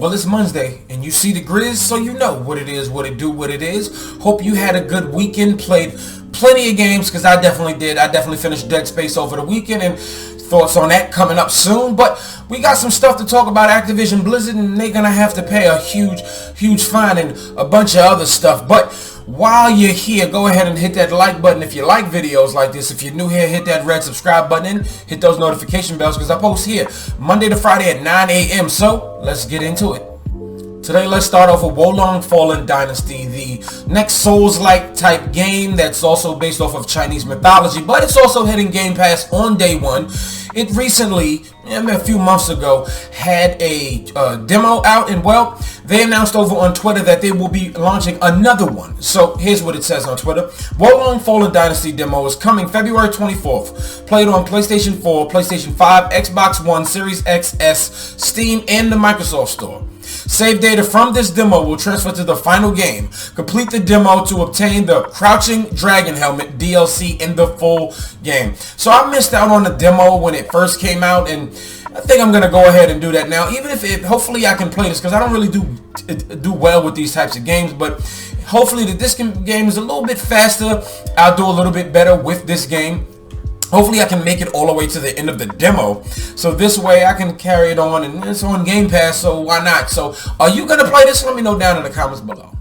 Well, it's Monday, and you see the grizz, so you know what it is, what it do, what it is. Hope you had a good weekend, played plenty of games, because I definitely did. I definitely finished Dead Space over the weekend, and thoughts on that coming up soon. But we got some stuff to talk about Activisionblizzard, and they're going to have to pay a huge fine and a bunch of other stuff. But while you're here, go ahead and hit that like button if you like videos like this. If you're new here, hit that red subscribe button and hit those notification bells, because I post here Monday to Friday at 9 a.m. So let's get into it. Today, let's start off with Wolong Fallen Dynasty, the next Souls-like type game that's also based off of Chinese mythology, but it's also hitting Game Pass on day one. It recently, a few months ago, had a demo out, and well, they announced over on Twitter that they will be launching another one. So here's what it says on Twitter. Wolong Fallen Dynasty demo is coming February 24th. Played on PlayStation 4, PlayStation 5, Xbox One, Series XS, Steam, and the Microsoft Store. Save data from this demo will transfer to the final game. Complete the demo to obtain the Crouching Dragon Helmet DLC in the full game. So I missed out on the demo when it first came out, and I think I'm going to go ahead and do that now. Even if hopefully I can play this, because I don't really do well with these types of games, but hopefully this game is a little bit faster. I'll do a little bit better with this game. Hopefully I can make it all the way to the end of the demo, so this way I can carry it on, and it's on Game Pass, so why not? So are you going to play this? Let me know down in the comments below.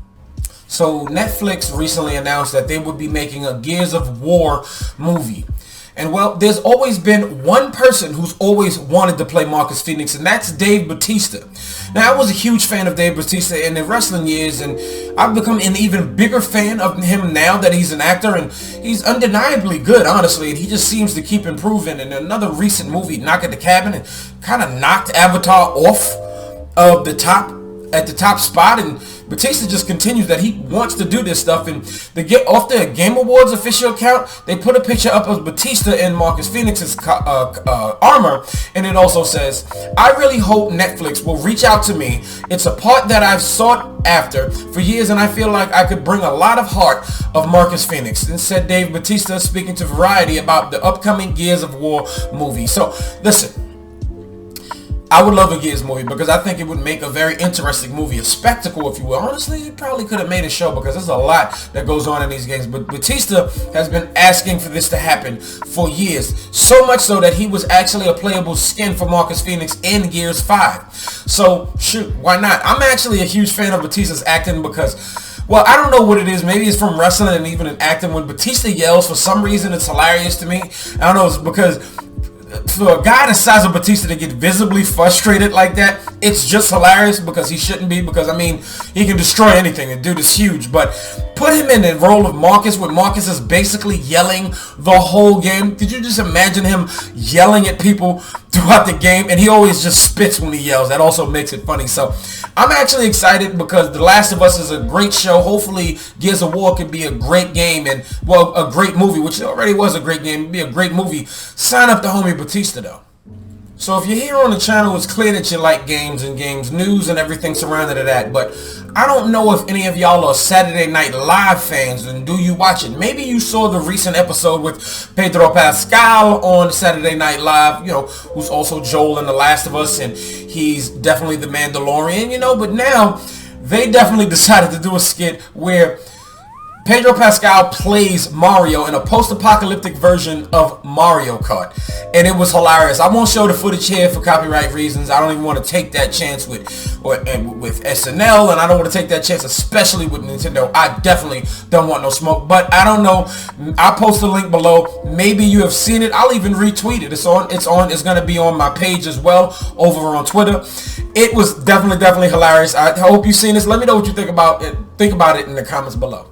So Netflix recently announced that they would be making a Gears of War movie. And well, there's always been one person who's always wanted to play Marcus Phoenix, and that's Dave Bautista. Now, I was a huge fan of Dave Bautista in the wrestling years, and I've become an even bigger fan of him now that he's an actor, and he's undeniably good, honestly, and he just seems to keep improving. In another recent movie, Knock at the Cabin, and kind of knocked Avatar off of the top spot, and Batista just continues that he wants to do this stuff. And off the Game Awards official account, they put a picture up of Batista in Marcus Phoenix's armor, and it also says, "I really hope Netflix will reach out to me. It's a part that I've sought after for years, and I feel like I could bring a lot of heart of Marcus Phoenix," and said Dave Bautista, speaking to Variety about the upcoming Gears of War movie. So listen, I would love a Gears movie, because I think it would make a very interesting movie, a spectacle, if you will. Honestly, it probably could have made a show, because there's a lot that goes on in these games. But Batista has been asking for this to happen for years. So much so that he was actually a playable skin for Marcus Phoenix in Gears 5. So, shoot, why not? I'm actually a huge fan of Batista's acting, because, well, I don't know what it is. Maybe it's from wrestling and even in acting. When Batista yells, for some reason, it's hilarious to me. I don't know, it's because for a guy the size of Batista to get visibly frustrated like that, it's just hilarious, because he shouldn't be, because I mean, he can destroy anything. The dude is huge. But put him in the role of Marcus, where Marcus is basically yelling the whole game. Could you just imagine him yelling at people throughout the game? And he always just spits when he yells. That also makes it funny. So I'm actually excited, because The Last of Us is a great show. Hopefully Gears of War could be a great game, and, well, a great movie, which already was a great game. It'd be a great movie. Sign up to homie Batista, though. So if you're here on the channel, it's clear that you like games and games news and everything surrounding to that. But I don't know if any of y'all are Saturday Night Live fans, and do you watch it? Maybe you saw the recent episode with Pedro Pascal on Saturday Night Live, who's also Joel in The Last of Us, and he's definitely the Mandalorian, but now they definitely decided to do a skit where Pedro Pascal plays Mario in a post-apocalyptic version of Mario Kart, and it was hilarious. I won't show the footage here for copyright reasons. I don't even want to take that chance with SNL, and I don't want to take that chance especially with Nintendo. I definitely don't want no smoke, but I don't know. I'll post the link below. Maybe you have seen it. I'll even retweet it. It's going to be on my page as well over on Twitter. It was definitely hilarious. I hope you've seen this. Let me know what you think about it. Think about it in the comments below.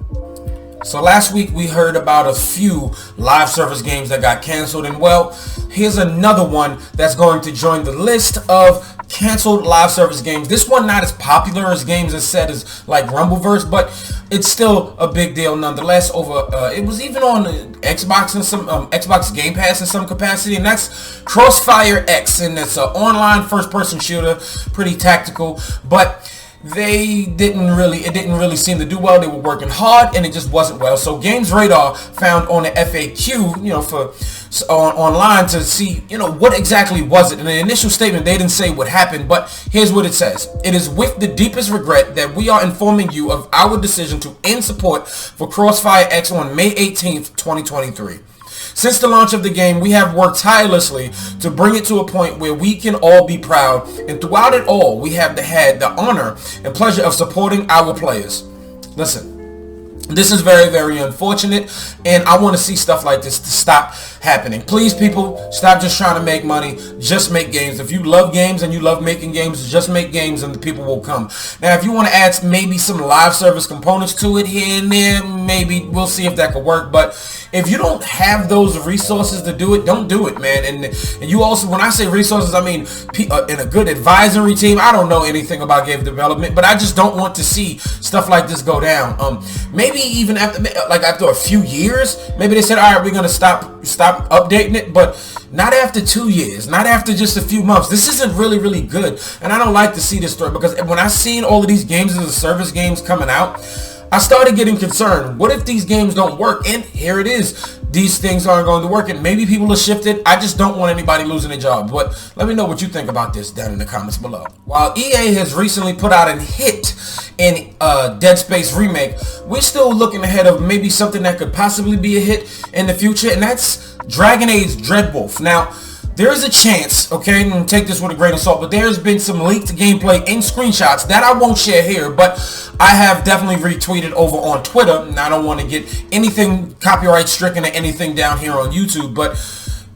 So last week we heard about a few live service games that got canceled, and well, here's another one that's going to join the list of canceled live service games. This one not as popular as games as said as like Rumbleverse, but it's still a big deal nonetheless. It was even on Xbox and some Xbox Game Pass in some capacity, and that's Crossfire X, and it's an online first-person shooter, pretty tactical, but it didn't really seem to do well. They were working hard, and it just wasn't well. So Games Radar found on the FAQ, for online to see, what exactly was it. In the initial statement, they didn't say what happened, but here's what it says. It is with the deepest regret that we are informing you of our decision to end support for Crossfire X on May 18th, 2023. Since the launch of the game, we have worked tirelessly to bring it to a point where we can all be proud, and throughout it all, we have had the honor and pleasure of supporting our players. Listen. This is very, very unfortunate, and I want to see stuff like this to stop happening. Please, people, stop just trying to make money. Just make games. If you love games and you love making games, just make games and the people will come. Now, if you want to add maybe some live service components to it here and there, maybe we'll see if that could work. But if you don't have those resources to do it, don't do it, man. And you also, when I say resources, I mean in a good advisory team. I don't know anything about game development, but I just don't want to see stuff like this go down. Maybe even after a few years, maybe they said, all right, we're gonna stop updating it, but not after 2 years, not after just a few months. This isn't really good, and I don't like to see this threat, because when I seen all of these games as a service games coming out, I started getting concerned. What if these games don't work? And here it is. These things aren't going to work, and maybe people are shifted. I just don't want anybody losing their job. But let me know what you think about this down in the comments below. While EA has recently put out a hit in Dead Space remake, we're still looking ahead of maybe something that could possibly be a hit in the future, and that's Dragon Age Dreadwolf. Now, there is a chance, okay, and take this with a grain of salt, but there's been some leaked gameplay and screenshots that I won't share here, but I have definitely retweeted over on Twitter, and I don't want to get anything copyright stricken or anything down here on YouTube, but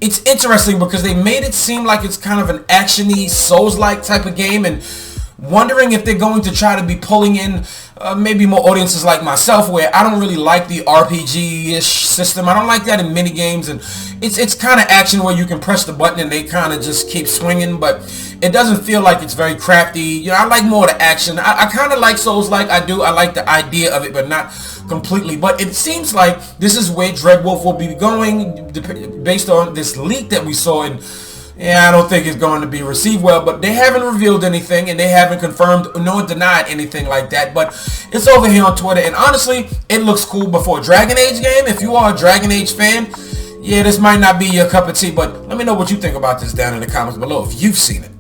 it's interesting because they made it seem like it's kind of an action-y, Souls-like type of game, and wondering if they're going to try to be pulling in maybe more audiences like myself, where I don't really like the RPG-ish system. I don't like that in mini games, and it's kind of action where you can press the button and they kind of just keep swinging, but it doesn't feel like it's very crafty. I like more of the action. I kind of like Souls-like. I like the idea of it, but not completely. But it seems like this is where Dreadwolf will be going based on this leak that we saw, and yeah, I don't think it's going to be received well, but they haven't revealed anything, and they haven't confirmed nor denied anything like that, but it's over here on Twitter, and honestly, it looks cool. Before a Dragon Age game, if you are a Dragon Age fan, yeah, this might not be your cup of tea, but let me know what you think about this down in the comments below if you've seen it.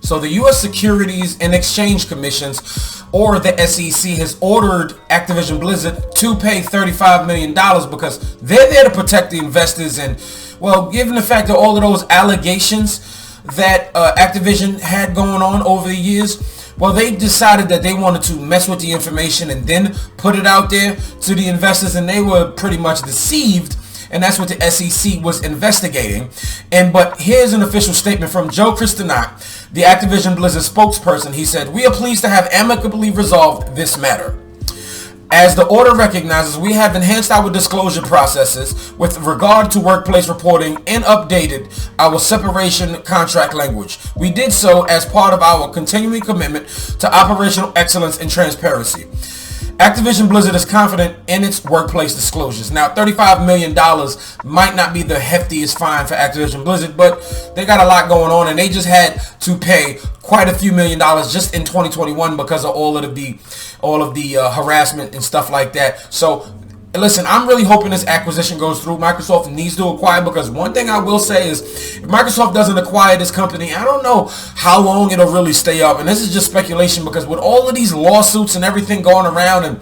So the U.S. Securities and Exchange Commissions, or the SEC, has ordered Activision Blizzard to pay $35 million because they're there to protect the investors. And, well, given the fact that all of those allegations that Activision had going on over the years, well, they decided that they wanted to mess with the information and then put it out there to the investors, and they were pretty much deceived. And that's what the SEC was investigating. But here's an official statement from Joe Christinat, the Activision Blizzard spokesperson. He said, "We are pleased to have amicably resolved this matter. As the order recognizes, we have enhanced our disclosure processes with regard to workplace reporting and updated our separation contract language. We did so as part of our continuing commitment to operational excellence and transparency. Activision Blizzard is confident in its workplace disclosures." Now, $35 million might not be the heftiest fine for Activision Blizzard, but they got a lot going on, and they just had to pay quite a few $1 million just in 2021 because of all of the harassment and stuff like that. So, listen, I'm really hoping this acquisition goes through. Microsoft needs to acquire, because one thing I will say is, if Microsoft doesn't acquire this company, I don't know how long it'll really stay up. And this is just speculation, because with all of these lawsuits and everything going around, and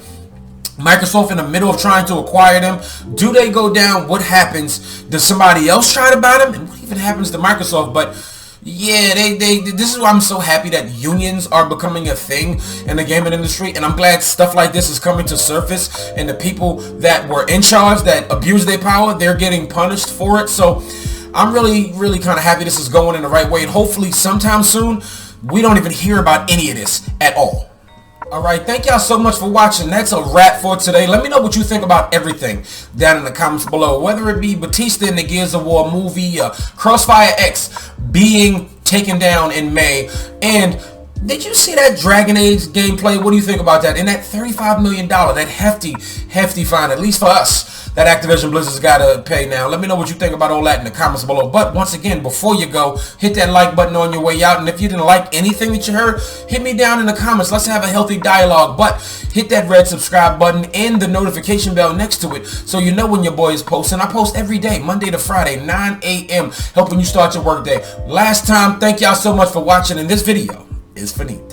Microsoft in the middle of trying to acquire them, do they go down? What happens? Does somebody else try to buy them? And what even happens to Microsoft? But yeah, this is why I'm so happy that unions are becoming a thing in the gaming industry, and I'm glad stuff like this is coming to surface, and the people that were in charge that abused their power, they're getting punished for it. So I'm really kind of happy this is going in the right way, and hopefully sometime soon we don't even hear about any of this at all. Alright, thank y'all so much for watching. That's a wrap for today. Let me know what you think about everything down in the comments below. Whether it be Batista in the Gears of War movie, Crossfire X being taken down in May, and Did you see that Dragon Age gameplay? What do you think about that? And that $35 million, that hefty fine, at least for us, that Activision Blizzard's got to pay now. Let me know what you think about all that in the comments below. But once again, before you go, hit that like button on your way out. And if you didn't like anything that you heard, hit me down in the comments. Let's have a healthy dialogue. But hit that red subscribe button and the notification bell next to it so you know when your boy is posting. I post every day, Monday to Friday, 9 a.m., helping you start your work day. Last time, thank y'all so much for watching, and this video is finito.